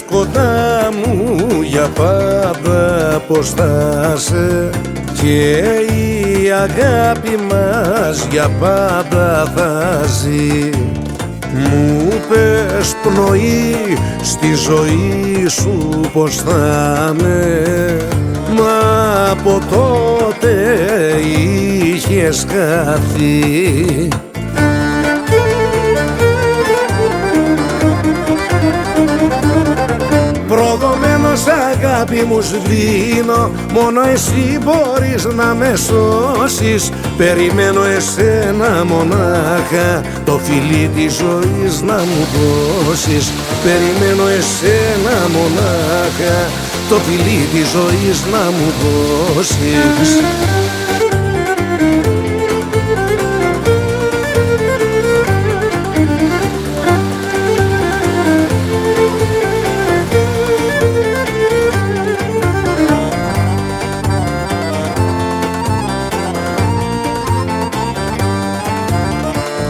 κοντά μου για πάντα, πως θα σε, και η αγάπη μας για πάντα θα ζει. Μου πες πνοή στη ζωή σου πως θα είναι, μα από τότε είχες χαθεί. Προδομένος αγάπη μου σβήνω, μόνο εσύ μπορείς να με σώσεις. Περιμένω εσένα μονάχα, το φιλί της ζωής να μου δώσεις. Περιμένω εσένα μονάχα, το φιλί της ζωής να μου δώσεις.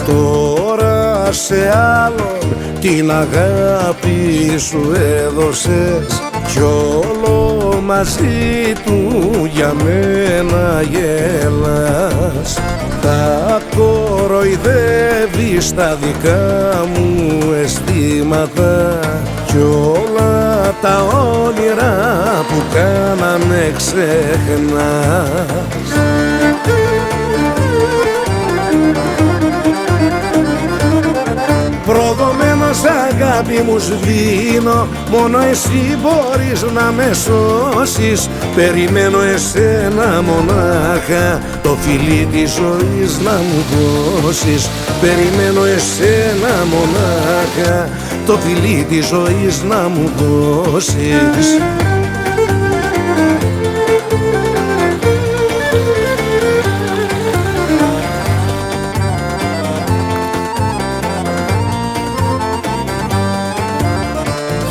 Τώρα σε άλλον την αγάπη σου έδωσες, κι όλο μαζί του για μένα γελάς. Τα κοροϊδεύεις τα δικά μου αισθήματα, κι όλα τα όνειρα που κάναμε ξεχνάς. Προδομένος αγάπη μου σβήνω, μόνο εσύ μπορείς να με σώσεις. Περιμένω εσένα μονάχα, το φιλί της ζωής να μου δώσεις. Περιμένω εσένα μονάχα, το φιλί της ζωής να μου δώσεις.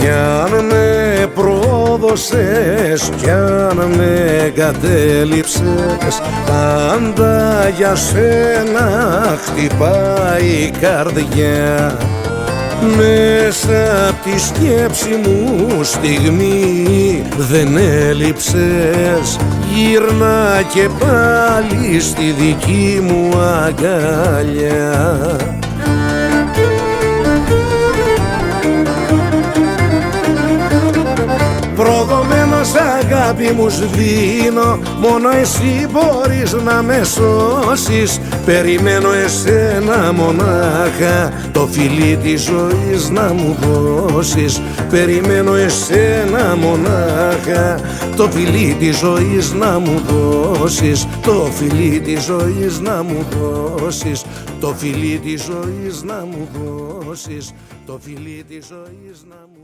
Κι αν με πρόδωσες, κι αν με εγκατέλειψες, πάντα για σένα χτυπάει η καρδιά. Μέσα απ' τη σκέψη μου στιγμή δεν έλειψες, γύρνα και πάλι στη δική μου αγκαλιά. Προδομένος αγάπη μου σβήνω, μόνο εσύ μπορείς να με σώσεις. Περιμένω εσένα μονάχα, το φιλί της ζωής να μου δώσεις. Περιμένω εσένα μονάχα, το φιλί της ζωής να μου δώσεις. Το φιλί της ζωής να μου δώσεις. Το φιλί της ζωής να μου δώσεις. Το φιλί της ζωής να μου